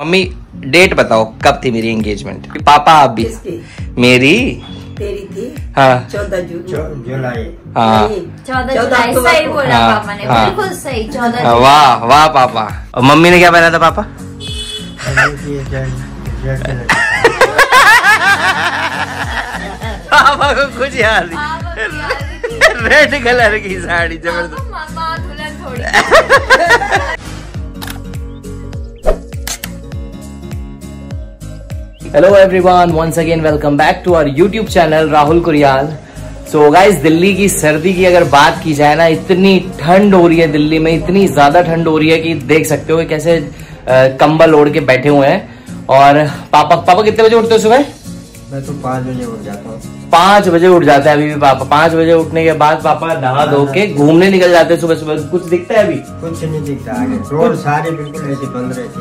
Mummy date बताओ कब थी मेरी एंगेजमेंट। पापा आप भी। मेरी तेरी थी हाँ 14 जुलाई। हाँ 14 जुलाई सही बोला पापा ने, बिल्कुल सही 14 जुलाई। वाह वाह पापा। और मम्मी ने क्या पहना था पापा? पापा को कुछ याद नहीं। रेड कलर की साड़ी जबरदस्त। मामा दुल्हन थोड़ी। Hello everyone, once again welcome back to our YouTube channel Rahul Kuriyal. So guys, Delhi की सर्दी की अगर बात की जाए ना, इतनी ठंड हो रही है दिल्ली में, इतनी ज्यादा ठंड हो रही है कि देख सकते हो कैसे कंबल ओढ़ के बैठे हुए हैं। और पापा कितने बजे उठते हो सुबह? मैं तो 5 बजे उठ जाता हूँ। 5 बजे उठ जाता है अभी भी पापा। 5 बजे उठने के बाद पापा नहा धो के घूमने निकल जाते हैं सुबह सुबह। कुछ दिखता है अभी? कुछ नहीं दिखता आगे, रोड सारी बिल्कुल ऐसी बंद रहती,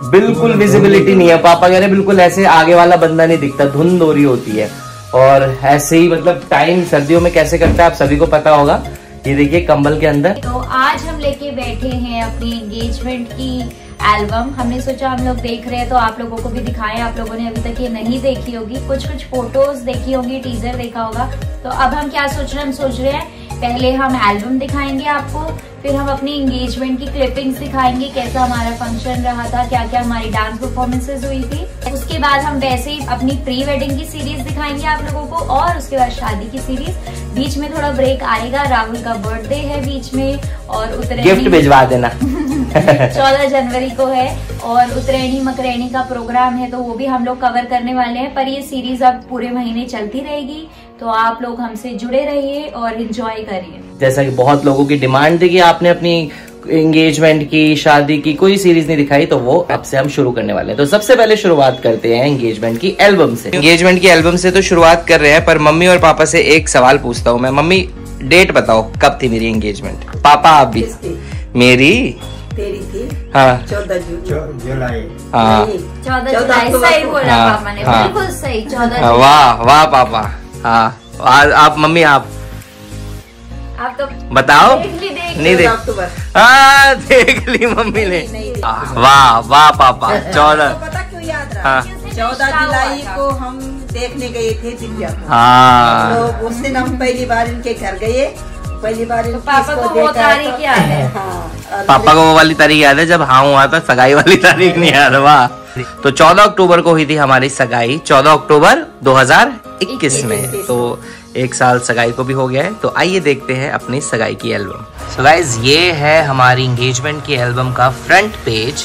बिल्कुल विजिबिलिटी नहीं है। पापा कह रहे बिल्कुल ऐसे आगे वाला बंदा नहीं दिखता, धुंध हो रही होती है। और ऐसे ही मतलब टाइम सर्दियों में कैसे करता है आप सभी को पता होगा। ये देखिए कंबल के अंदर। तो आज हम लेके बैठे हैं अपनी एंगेजमेंट की एल्बम। हमने सोचा हम लोग देख रहे हैं तो आप लोगों को भी दिखाएं। आप लोगों ने अभी तक ये नहीं देखी होगी, कुछ फोटोज देखी होगी, टीजर देखा होगा। तो अब हम क्या सोच रहे हैं, हम सोच रहे हैं पहले हम एल्बम दिखाएंगे आपको, फिर हम अपनी एंगेजमेंट की क्लिपिंग्स दिखाएंगे, कैसा हमारा फंक्शन रहा था, क्या क्या हमारी डांस परफॉर्मेंसेज हुई थी। उसके बाद हम वैसे ही अपनी प्री वेडिंग की सीरीज दिखाएंगे आप लोगों को, और उसके बाद शादी की सीरीज। बीच में थोड़ा ब्रेक आएगा, राहुल का बर्थडे है बीच में, और उतरैनी गिफ्ट भिजवा देना 14 जनवरी को है, और उतरैनी मकरैनी का प्रोग्राम है, तो वो भी हम लोग कवर करने वाले हैं। पर ये सीरीज अब पूरे महीने चलती रहेगी, तो आप लोग हमसे जुड़े रहिए और एंजॉय करिए। जैसा कि बहुत लोगों की डिमांड थी कि आपने अपनी एंगेजमेंट की, शादी की कोई सीरीज नहीं दिखाई, तो वो अब से हम शुरू करने वाले हैं। तो सबसे पहले शुरुआत करते हैं एंगेजमेंट की एल्बम से। एंगेजमेंट की एल्बम से तो शुरुआत कर रहे हैं, पर मम्मी और पापा से एक सवाल पूछता हूँ मैं। मम्मी डेट बताओ कब थी मेरी एंगेजमेंट। पापा आप भी। मेरी तेरी थी हाँ 14 जुलाई। हाँ 14 जुलाई सही बोला पापा ने, बिल्कुल सही 14 जुलाई। वाह वाह पापा। हाँ आप मम्मी आप आप तो बताओ। नहीं देख अक्टूबर। हाँ देख ली मम्मी ने। वाह वाह पापा। 14 पता क्यों याद रहा? हाँ 14 जुलाई को हम देखने गए थे दिव्या को। हाँ तो उस दिन हम पहली बार इनके घर गए, पहली बार तो पापा को वो तारीख याद है। हाँ, पापा को वो वाली तारीख याद है जब हाँ हुआ था, सगाई वाली तारीख नहीं याद। वाह। तो 14 अक्टूबर को हुई थी हमारी सगाई, 14 अक्टूबर 2021 में। तो 1 साल सगाई को भी हो गया है। तो आइए देखते हैं अपनी सगाई की एल्बम। सो गाइज, ये है हमारी एंगेजमेंट की एल्बम का फ्रंट पेज,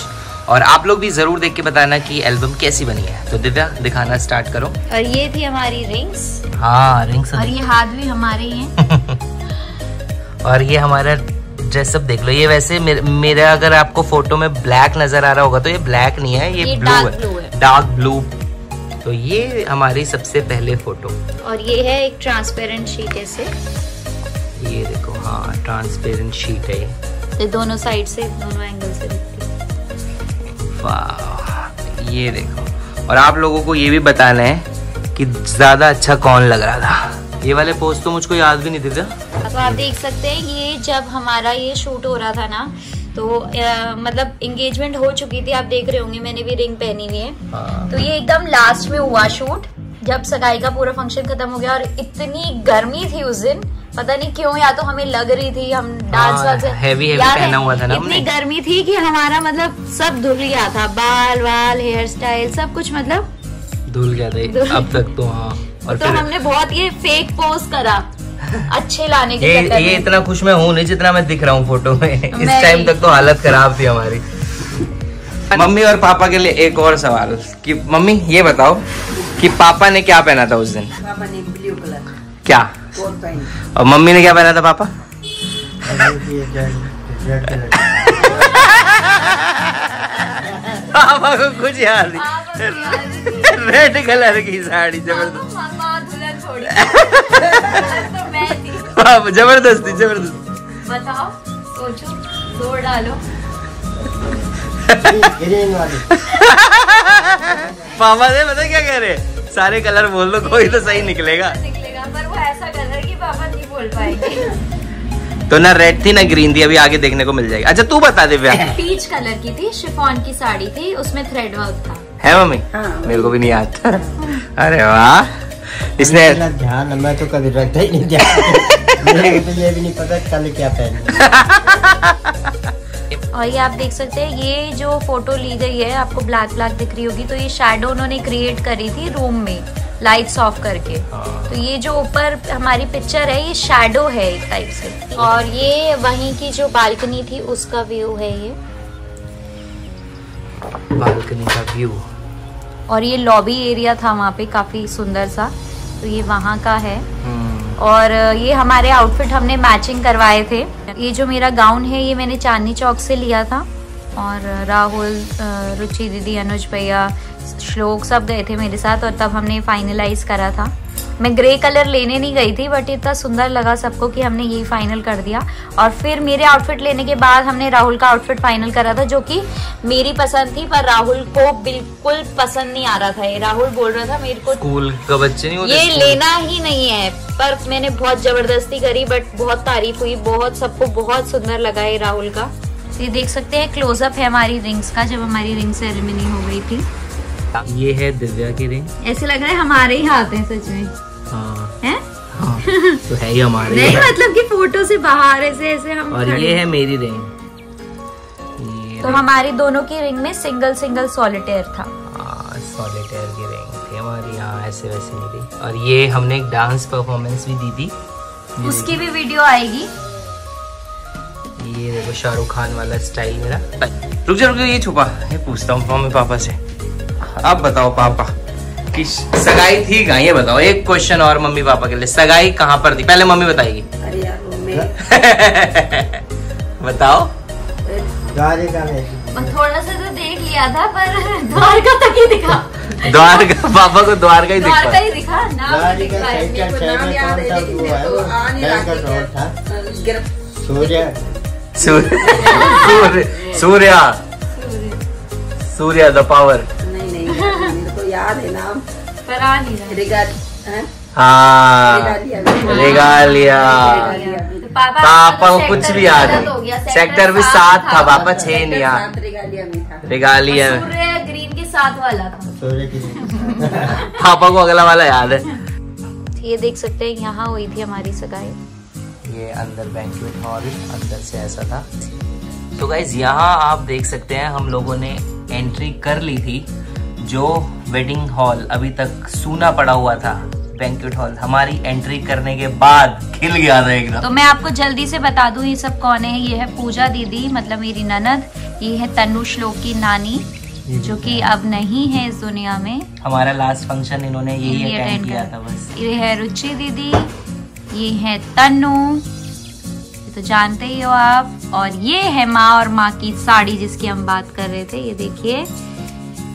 और आप लोग भी जरूर देख के बताना कि एल्बम कैसी बनी है। तो दिव्या दिखाना स्टार्ट करो। और ये थी हमारी रिंग्स। हाँ रिंग्स। और ये हाथ भी हमारे ही हैं। और ये हमारा ड्रेसअप देख लो। ये वैसे मेरा अगर आपको फोटो में ब्लैक नजर आ रहा होगा तो ये ब्लैक नहीं है, ये ब्लू है, डार्क ब्लू। तो ये हमारी सबसे पहले फोटो। और ये है एक ट्रांसपेरेंट शीट ऐसे, ये देखो। हाँ ट्रांसपेरेंट शीट है ये दोनों साइड से, दोनों एंगल से दिखती है। वाह ये देखो। और आप लोगों को ये भी बताना है कि ज्यादा अच्छा कौन लग रहा था। ये वाले पोज तो मुझको याद भी नहीं थे। तो आप देख सकते हैं, ये जब हमारा ये शूट हो रहा था ना, तो मतलब एंगेजमेंट हो चुकी थी, आप देख रहे होंगे मैंने भी रिंग पहनी हुई है। तो ये एकदम लास्ट में हुआ शूट, जब सगाई का पूरा फंक्शन खत्म हो गया। और इतनी गर्मी थी उस दिन, पता नहीं क्यों, या तो हमें लग रही थी, हम डांस हेवी पहना हुआ था ना, इतनी गर्मी थी कि हमारा मतलब सब धुल गया था, बाल हेयर स्टाइल सब कुछ मतलब धुल गया था अब तक तो। हाँ और तो हमने बहुत ये फेक पोज करा अच्छे लाने के चक्कर में। ये इतना खुश मैं हूँ नहीं जितना मैं दिख रहा हूँ फोटो में। इस टाइम तक तो हालत खराब थी हमारी। मम्मी और पापा के लिए एक और सवाल कि मम्मी ये बताओ कि पापा ने क्या पहना था उस दिन? पापा ने ब्लू कलर क्या? कोट पहना। और मम्मी ने क्या पहना था पापा? पापा को कुछ याद नहीं। रेड कलर की साड़ी जबरदस्त। मामा दुल्हन थोड़ी। जबरदस्ती। बताओ, सोचो, जोर डालो। पापा से पता क्या कह रहे, सारे कलर बोल दो कोई तो सही निकलेगा। पर वो ऐसा कलर कि पापा नहीं बोल पाएंगे। तो ना रेड थी ना ग्रीन थी, अभी आगे देखने को मिल जाएगी। अच्छा तू बता दिव्या। पीच कलर की थी, शिफॉन की साड़ी थी, उसमें थ्रेड वर्क था। है मम्मी? हाँ। मेरे को भी नहीं आता। अरे वाह, इसने ध्यान, मैं तो कभी रखता ही नहीं ध्यान। मेरे को तो ये भी नहीं पता कल क्या पहनना। और ये आप देख सकते हैं, ये जो फोटो ली गई है आपको ब्लैक ब्लैक दिख रही होगी, तो ये शैडो उन्होंने क्रिएट करी थी रूम में लाइट्स ऑफ करके। तो ये जो ऊपर हमारी पिक्चर है ये शैडो है एक टाइप से। और ये वहीं की जो बालकनी थी उसका व्यू है ये, बालकनी का व्यू। और ये लॉबी एरिया था वहाँ पे काफी सुंदर सा, तो ये वहाँ का है। और ये हमारे आउटफिट हमने मैचिंग करवाए थे। ये जो मेरा गाउन है ये मैंने चांदनी चौक से लिया था, और राहुल, रुचि दीदी, अनुज भैया, श्लोक सब गए थे मेरे साथ, और तब हमने फाइनलाइज करा था। मैं ग्रे कलर लेने नहीं गई थी, बट इतना सुंदर लगा सबको कि हमने यही फाइनल कर दिया। और फिर मेरे आउटफिट लेने के बाद हमने राहुल का आउटफिट फाइनल करा था, जो कि मेरी पसंद थी पर राहुल को बिल्कुल पसंद नहीं आ रहा था। ये राहुल बोल रहा था मेरे को स्कूल का बच्चे नहीं होते, ये लेना ही नहीं है, पर मैंने बहुत जबरदस्ती करी, बट बहुत तारीफ हुई, बहुत सबको बहुत सुंदर लगा ये राहुल का। ये देख सकते हैं क्लोजअप है हमारी रिंग्स का, जब हमारी रिंग सेरेमनी हो गई थी। ये है दिव्या की रिंग। ऐसे लग रहा है हमारे ही हाथ हैं सच में। हाँ। है? हाँ, तो है ही हमारे। नहीं मतलब कि फोटो से बाहर ऐसे ऐसे हम। और ये है मेरी रिंग। तो हमारी दोनों की रिंग में सिंगल सिंगल सॉलिटेयर था। सॉलिटेयर की रिंग थी हमारी, यहाँ ऐसे वैसे नहीं थी। और ये हमने एक डांस परफॉर्मेंस भी दी थी, उसकी भी वीडियो आएगी। ये देखो शाहरुख खान वाला स्टाइल मेरा। रुक जा, ये छुपा, ये पूछता हूँ मम्मी पापा से। अब बताओ पापा कि सगाई थी कहाँ, ये बताओ। एक क्वेश्चन और मम्मी पापा के लिए, सगाई कहाँ पर थी? पहले मम्मी बताएगी। अरे यार बताओ। द्वारका में। थोड़ा सा तो देख लिया था, पर द्वारका तक ही दिखा। द्वारका, पापा को द्वारका ही दिखा। द्वारका ही दिखा, नाम दिखा है। नाम याद है लेकिन मेरे को आ नहीं रहा। Surya, Surya the power. नहीं मेरे को याद है नाम, पर आ नहीं रहा। हाँ, रेगालिया। पापा को कुछ भी याद नहीं। सेक्टर भी 7 था पापा, 6 नहीं याद। रेगालिया ग्रीन के साथ वाला था। पापा को अगला वाला याद है। ये देख सकते हैं यहाँ हुई थी हमारी सगाई। ये अंदर बैंक्वेट हॉल, अंदर से ऐसा था। तो गाइज यहाँ आप देख सकते हैं हम लोगों ने एंट्री कर ली थी। जो वेडिंग हॉल अभी तक सूना पड़ा हुआ था, बैंक्वेट हॉल, हमारी एंट्री करने के बाद खिल गया था एकदम। तो मैं आपको जल्दी से बता दूं ये सब कौन है। ये है पूजा दीदी, मतलब मेरी ननद। ये है तनु, श्लोक की नानी, जो कि अब नहीं है इस दुनिया में। हमारा लास्ट फंक्शन इन्होंने यही अटेंड किया था बस। ये है रुचि दीदी, ये है तनु, तो जानते ही हो आप। और ये है माँ और माँ की साड़ी जिसकी हम बात कर रहे थे, ये देखिए।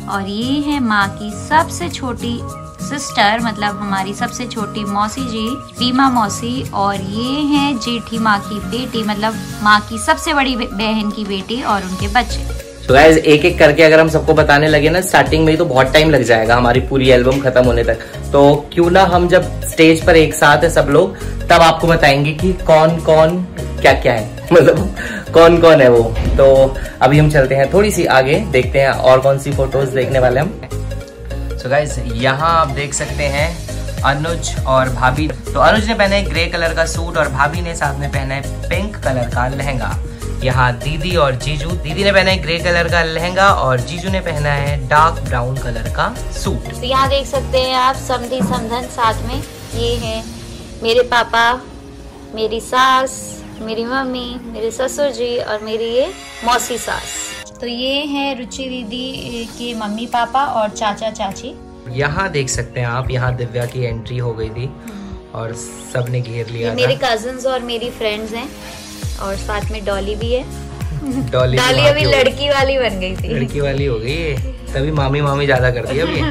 और ये है माँ की सबसे छोटी सिस्टर, मतलब हमारी सबसे छोटी मौसी जी, रीमा मौसी। और ये है जेठी माँ की बेटी, मतलब माँ की सबसे बड़ी बहन की बेटी और उनके बच्चे। तो गाइस एक एक करके अगर हम सबको बताने लगे ना स्टार्टिंग में ही, तो बहुत टाइम लग जाएगा हमारी पूरी एल्बम खत्म होने तक। तो क्यों ना हम जब स्टेज पर एक साथ है सब लोग, तब आपको बताएंगे कि कौन कौन क्या क्या है, मतलब कौन कौन है वो। तो अभी हम चलते हैं थोड़ी सी आगे, देखते हैं और कौन सी फोटोज देखने वाले हम। तो गाइस यहाँ आप देख सकते हैं अनुज और भाभी। तो अनुज ने पहना है ग्रे कलर का सूट और भाभी ने साथ में पहना है पिंक कलर का लहंगा। यहाँ दीदी और जीजू, दीदी ने पहना है ग्रे कलर का लहंगा और जीजू ने पहना है डार्क ब्राउन कलर का सूट। तो यहाँ देख सकते हैं आप समधी समधन साथ में। ये है मेरे पापा, मेरी सास, मेरी मम्मी, मेरे ससुर जी और मेरी ये मौसी सास। तो ये है रुचि दीदी के मम्मी पापा और चाचा चाची। यहाँ देख सकते हैं आप, यहाँ दिव्या की एंट्री हो गई थी और सबने घेर लिया था। मेरे कजिन्स और मेरी फ्रेंड्स हैं और साथ में डॉली भी है। डॉली अभी लड़की वाली बन गई थी, लड़की वाली हो गई है, तभी मामी मामी ज्यादा कर दी अभी।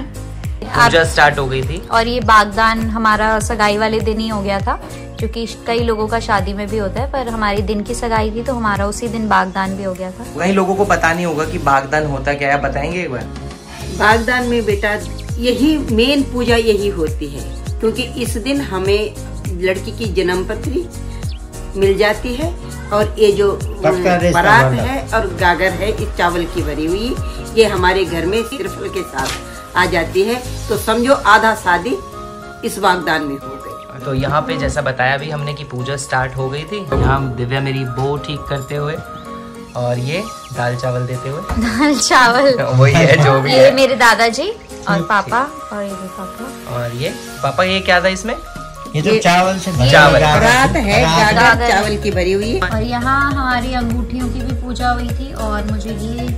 पूजा स्टार्ट हो गई थी। और ये बागदान हमारा सगाई वाले दिन ही हो गया था, क्योंकि कई लोगों का शादी में भी होता है, पर हमारी दिन की सगाई थी तो हमारा उसी दिन बागदान भी हो गया था। कई लोगों को पता नहीं होगा कि बागदान होता क्या है, बताएंगे एक बार? बागदान में बेटा यही मेन पूजा यही होती है, क्योंकि इस दिन हमें लड़की की जन्म पत्री मिल जाती है। और ये जो परात है और गागर है इस चावल की भरी हुई, ये हमारे घर में सिरफल के साथ आ जाती है। तो समझो आधा शादी इस वागदान में हो गई। तो यहाँ पे जैसा बताया भी हमने कि पूजा स्टार्ट हो गई थी। यहाँ दिव्या मेरी बो ठीक करते हुए और ये दाल चावल देते हुए। दाल चावल वही है जो भी ये है। मेरे दादाजी और पापा और ये भी पापा और ये पापा, ये क्या था इसमें? ये तो चावल से चावल। परात है गागर चावल की भरी हुई। और यहाँ हमारी अंगूठियों की भी पूजा हुई थी और मुझे ये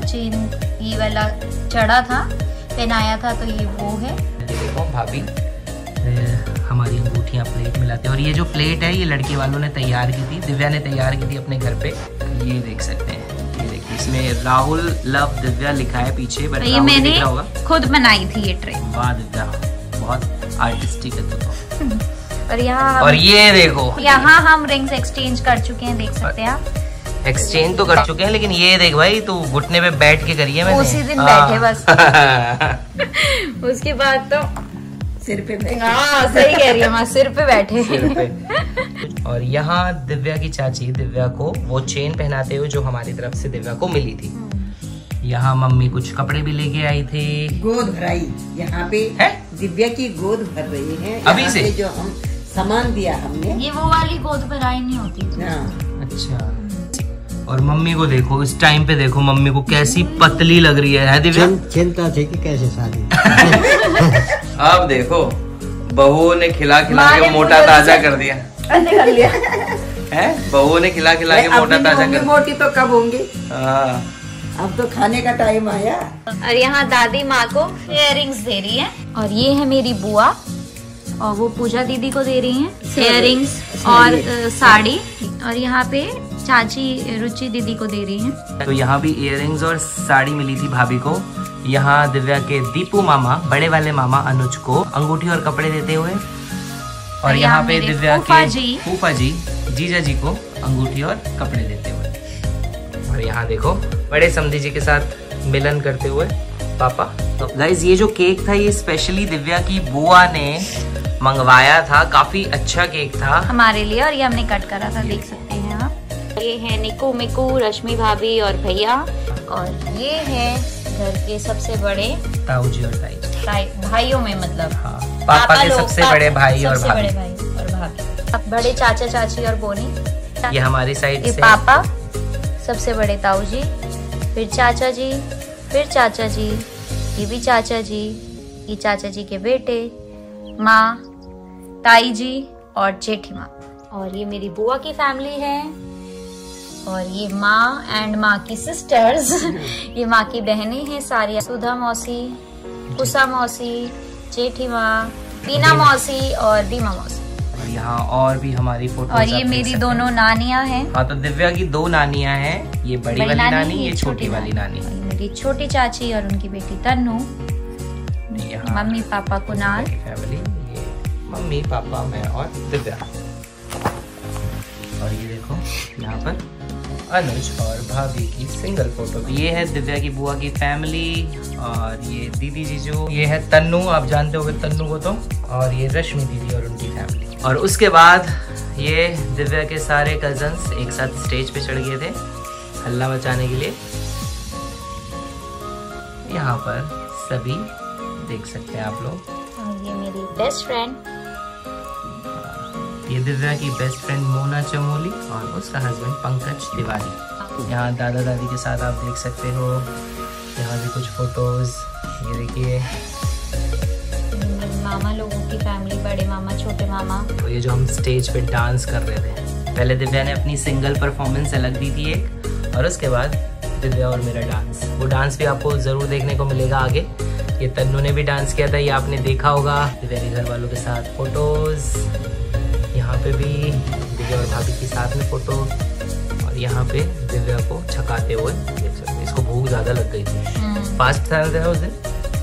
चेन ये वाला चढ़ा था, पहनाया था, तो ये वो है। देखो भाभी हमारी अंगूठियां प्लेट में लाते हैं। और ये जो प्लेट है ये लड़के वालों ने तैयार की थी, दिव्या ने तैयार की थी अपने घर पे। ये देख सकते हैं, ये देखिए इसमें राहुल लव दिव्या लिखा है पीछे, तो ये मैंने खुद बनाई थी ये ट्रे। वाह दिव्या, बहुत आर्टिस्टिक है तो। और यहाँ और ये देखो यहाँ हम रिंग्स एक्सचेंज कर चुके हैं, देख सकते हैं आप। एक्सचेंज तो कर चुके हैं, लेकिन ये देख भाई तू घुटने पे बैठ के करिए मैंने। उसी दिन बैठे बस। उसके बाद तो सिर पे हाँ सही कह रही है माँ, सिर पे बैठे। सिर पे। और यहाँ दिव्या की चाची दिव्या को वो चेन पहनाते हुए जो हमारी तरफ से दिव्या को मिली थी। यहाँ मम्मी कुछ कपड़े भी लेके आई थी। गोद भराई यहाँ पे है? दिव्या की गोद भर रही है अभी से जो हम सामान दिया हमने, ये वो वाली गोद भराई नहीं होती थी। अच्छा। और मम्मी को देखो इस टाइम पे, देखो मम्मी को कैसी पतली लग रही है दिव्या। चिंता थी कि कैसे शादी। अब देखो बहू ने खिला खिला के मोटा ताजा कर दिया। कर लिया है, बहू ने खिला खिला के मोटा ताजा कर। मोटी तो कब होंगे, हाँ। अब तो खाने का टाइम आया। और यहाँ दादी माँ को इयररिंग्स दे रही है। और ये है मेरी बुआ और वो पूजा दीदी को दे रही हैं इयररिंग्स और साड़ी। और यहाँ पे चाची रुचि दीदी को दे रही हैं। तो यहाँ भी इयररिंग्स और साड़ी मिली थी भाभी को। यहाँ दिव्या के दीपू मामा, बड़े वाले मामा अनुज को अंगूठी और कपड़े देते हुए। और यहाँ पे दिव्या के फूफा जी जीजा जी को अंगूठी और कपड़े देते हुए। और यहाँ देखो बड़े समधी जी के साथ मिलन करते हुए पापा। तो गाइज ये जो केक था ये स्पेशली दिव्या की बुआ ने मंगवाया था, काफी अच्छा केक था हमारे लिए। और ये हमने कट करा था, देख सकते हैं आप। ये है निकू मिकू, रश्मि भाभी और भैया। और ये है घर के सबसे बड़े ताऊ जी और ताई भाइयों में, मतलब हाँ, पापा के सबसे बड़े भाई और भाभी। अब बड़े चाचा चाची और बोनी। ये हमारी साइड ये से पापा, सबसे बड़े ताऊ जी, फिर चाचा जी, फिर चाचा जी, ये भी चाचा जी, ये चाचा जी के बेटे, माँ, ताई जी और जेठी माँ। और ये मेरी बुआ की फैमिली है। और ये माँ एंड माँ की सिस्टर्स ये माँ की बहनें हैं सारी, सुधा मौसी, कुसा मौसी, जेठी माँ, बीना मौसी और दीमा मौसी। और यहाँ और भी हमारी फोटो। और ये मेरी दोनों नानियाँ हैं। हाँ, तो दिव्या की दो नानियाँ हैं, ये बड़ी वाली नानी, ये छोटी वाली नानी। मेरी छोटी चाची और उनकी बेटी Tannu. Mummy papa Kunal family, ये मम्मी पापा मैं और दिव्या। और ये देखो यहाँ पर अनुज और भाभी की सिंगल फोटो। ये है दिव्या की बुआ की फैमिली। और ये दीदी जीजू, ये है तन्नू, आप जानते होंगे तन्नू को तो। और ये रश्मि दीदी और उनकी फैमिली। और उसके बाद ये दिव्या के सारे कजन्स एक साथ स्टेज पे चढ़ गए थे हल्ला मचाने के लिए। यहाँ पर सभी देख सकते हैं आप लोग। और ये मेरी बेस्ट फ्रेंड, ये दिव्या की बेस्ट फ्रेंड मोना चमोली और उसका हस्बैंड पंकज तिवारी। यहाँ दादा दादी के साथ आप देख सकते हो। यहाँ भी कुछ फोटोज, ये देखिए मामा लोगों की फैमिली, बड़े मामा, छोटे मामा। तो ये जो हम स्टेज पे डांस कर रहे थे, पहले दिव्या ने अपनी सिंगल परफॉर्मेंस अलग दी थी एक, और उसके बाद दिव्या और मेरा डांस। वो डांस भी आपको जरूर देखने को मिलेगा आगे। ये तन्नू ने भी डांस किया था, ये आपने देखा होगा। दिव्या के घर वालों के साथ फोटोज, यहाँ पे भी दिव्या और भाभी के साथ में फोटो। और यहाँ पे दिव्या को छकाते हुए देख सकते हैं। इसको भूख ज्यादा लग गई थी, फास्ट था उस दिन,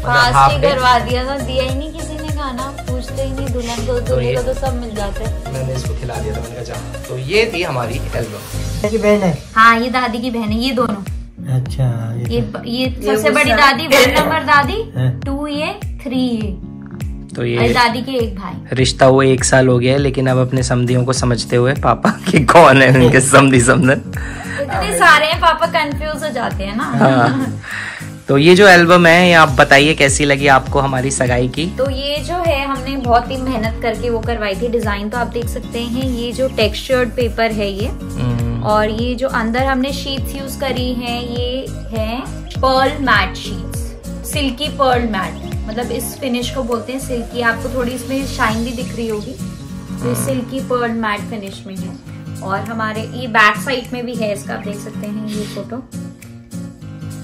फास्ट करवा दिया था, दिया ही नहीं किसी ने खाना, पूछते ही नहीं। दुल्हन को दूल्हे को तो सब मिल जाते हैं। मैंने इसको खिला दिया था, मैंने कहा जा। तो ये थी हमारी एल्बम। की बहन है? हाँ, ये दादी की बहन है, ये दोनों। अच्छा, ये सबसे बड़ी दादी, 1 नंबर दादी, 2 ये, 3 ये। तो ये और दादी के एक भाई। रिश्ता हुए 1 साल हो गया है, लेकिन अब अपने समधियों को समझते हुए पापा कि कौन है उनके समधी समधन। इतने सारे हैं, पापा कंफ्यूज हो जाते हैं ना। हाँ। तो ये जो एल्बम है, ये आप बताइए कैसी लगी आपको हमारी सगाई की। तो ये जो है हमने बहुत ही मेहनत करके वो करवाई थी। डिजाइन तो आप देख सकते हैं, ये जो टेक्सचर्ड पेपर है ये, और ये जो अंदर हमने शीट्स यूज करी हैं ये है pearl matte sheets, silky pearl matte, मतलब इस फिनिश को बोलते हैं सिल्की। आपको थोड़ी इसमें शाइन भी दिख रही होगी, तो सिल्की पर्ल मैट फिनिश में है। और हमारे ये बैक साइड में भी है इसका, आप देख सकते हैं ये फोटो।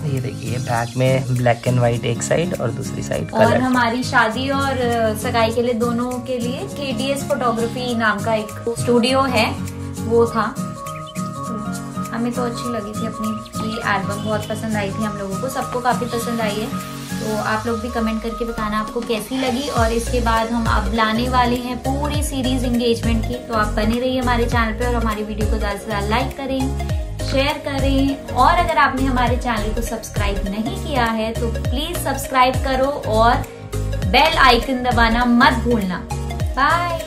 ये देखिए बैक में ब्लैक एंड व्हाइट एक साइड और दूसरी साइड और कलर। हमारी शादी और सगाई के लिए दोनों के लिए KDS फोटोग्राफी नाम का एक स्टूडियो है, वो था। तो हमें तो अच्छी लगी थी अपनी ये एल्बम, बहुत पसंद आई थी हम लोगों को, सबको काफी पसंद आई है। तो आप लोग भी कमेंट करके बताना आपको कैसी लगी। और इसके बाद हम अब लाने वाले हैं पूरी सीरीज एंगेजमेंट की, तो आप बने रहिए हमारे चैनल पे और हमारी वीडियो को ज्यादा से ज्यादा लाइक करें, शेयर करें। और अगर आपने हमारे चैनल को सब्सक्राइब नहीं किया है तो प्लीज सब्सक्राइब करो और बेल आइकन दबाना मत भूलना। बाय।